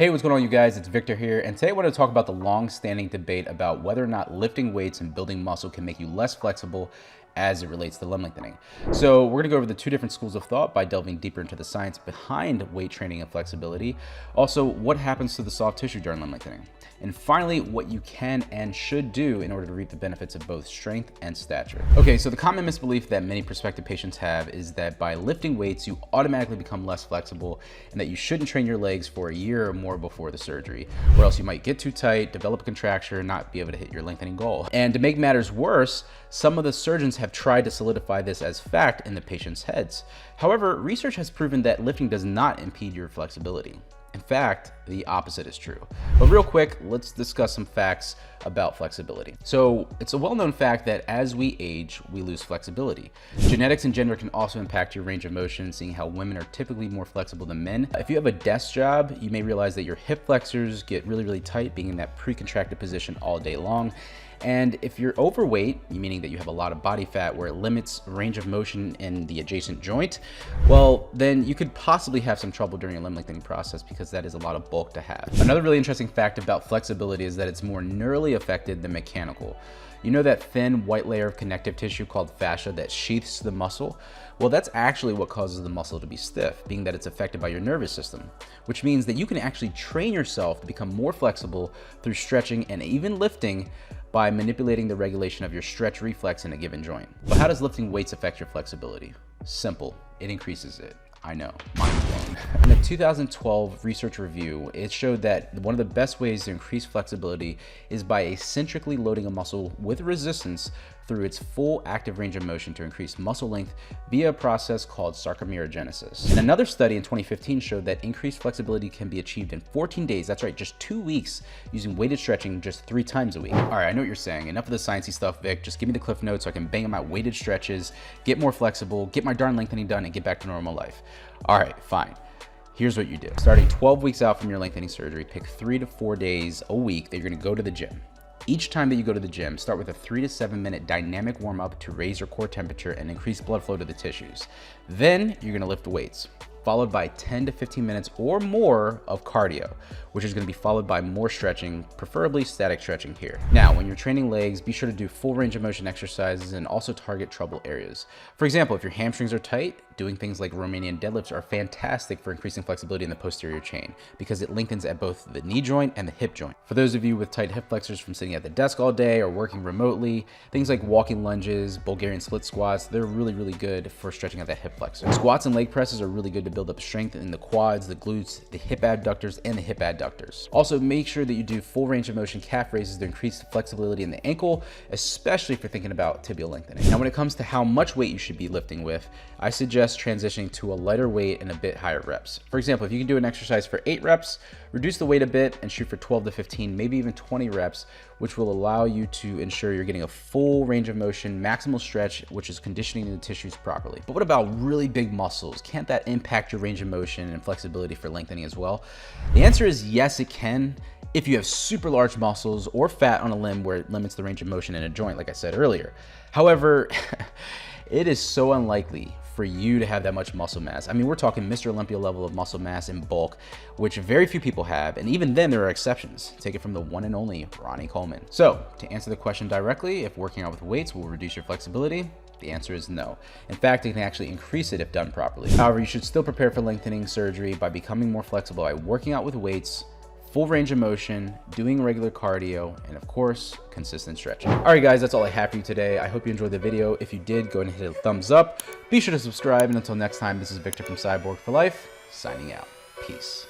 Hey, what's going on, you guys? It's Victor here, and today I want to talk about the long-standing debate about whether or not lifting weights and building muscle can make you less flexible as it relates to limb lengthening. So we're going to go over the two different schools of thought by delving deeper into the science behind weight training and flexibility. Also, what happens to the soft tissue during limb lengthening. And finally, what you can and should do in order to reap the benefits of both strength and stature. Okay, so the common misbelief that many prospective patients have is that by lifting weights, you automatically become less flexible and that you shouldn't train your legs for a year or more before the surgery, or else you might get too tight, develop a contracture, and not be able to hit your lengthening goal. And to make matters worse, some of the surgeons have tried to solidify this as fact in the patient's heads. However, research has proven that lifting does not impede your flexibility. In fact, the opposite is true. But real quick, let's discuss some facts about flexibility. So it's a well-known fact that as we age, we lose flexibility. Genetics and gender can also impact your range of motion, seeing how women are typically more flexible than men. If you have a desk job, you may realize that your hip flexors get really tight, being in that pre-contracted position all day long. And if you're overweight, meaning that you have a lot of body fat where it limits range of motion in the adjacent joint, well, then you could possibly have some trouble during a limb lengthening process because that is a lot of bulk to have. Another really interesting fact about flexibility is that it's more neurally affected than mechanical. You know that thin white layer of connective tissue called fascia that sheaths the muscle? Well, that's actually what causes the muscle to be stiff, being that it's affected by your nervous system, which means that you can actually train yourself to become more flexible through stretching and even lifting by manipulating the regulation of your stretch reflex in a given joint. But how does lifting weights affect your flexibility? Simple, it increases it. I know, mind blown. In a 2012 research review, it showed that one of the best ways to increase flexibility is by eccentrically loading a muscle with resistance through its full active range of motion to increase muscle length via a process called sarcomerogenesis. And another study in 2015 showed that increased flexibility can be achieved in 14 days, that's right, just 2 weeks, using weighted stretching just 3 times a week. All right, I know what you're saying, enough of the sciencey stuff, Vic, just give me the cliff notes so I can bang on my weighted stretches, get more flexible, get my darn lengthening done, and get back to normal life. All right, fine. Here's what you do. Starting 12 weeks out from your lengthening surgery, pick 3 to 4 days a week that you're gonna go to the gym. Each time that you go to the gym, start with a 3 to 7 minute dynamic warm-up to raise your core temperature and increase blood flow to the tissues. Then you're gonna lift weights, followed by 10 to 15 minutes or more of cardio, which is gonna be followed by more stretching, preferably static stretching here. Now, when you're training legs, be sure to do full range of motion exercises and also target trouble areas. For example, if your hamstrings are tight, doing things like Romanian deadlifts are fantastic for increasing flexibility in the posterior chain because it lengthens at both the knee joint and the hip joint. For those of you with tight hip flexors from sitting at the desk all day or working remotely, things like walking lunges, Bulgarian split squats, they're really good for stretching out that hip flexor. Squats and leg presses are really good to build up strength in the quads, the glutes, the hip abductors, and the hip adductors. Also, make sure that you do full range of motion calf raises to increase flexibility in the ankle, especially if you're thinking about tibial lengthening. Now, when it comes to how much weight you should be lifting with, I suggest transitioning to a lighter weight and a bit higher reps. For example, if you can do an exercise for 8 reps, reduce the weight a bit and shoot for 12 to 15, maybe even 20 reps, which will allow you to ensure you're getting a full range of motion, maximal stretch, which is conditioning the tissues properly. But what about really big muscles? Can't that impact your range of motion and flexibility for lengthening as well? The answer is yes, it can. If you have super large muscles or fat on a limb where it limits the range of motion in a joint, like I said earlier. However, it is so unlikely for you to have that much muscle mass. I mean, we're talking Mr. Olympia level of muscle mass in bulk, which very few people have, and even then there are exceptions. Take it from the one and only Ronnie Coleman. So, to answer the question directly, if working out with weights will reduce your flexibility, the answer is no. In fact, it can actually increase it if done properly. However, you should still prepare for lengthening surgery by becoming more flexible by working out with weights, full range of motion, doing regular cardio, and of course, consistent stretching. All right, guys, that's all I have for you today. I hope you enjoyed the video. If you did, go ahead and hit a thumbs up. Be sure to subscribe, and until next time, this is Victor from Cyborg for Life, signing out. Peace.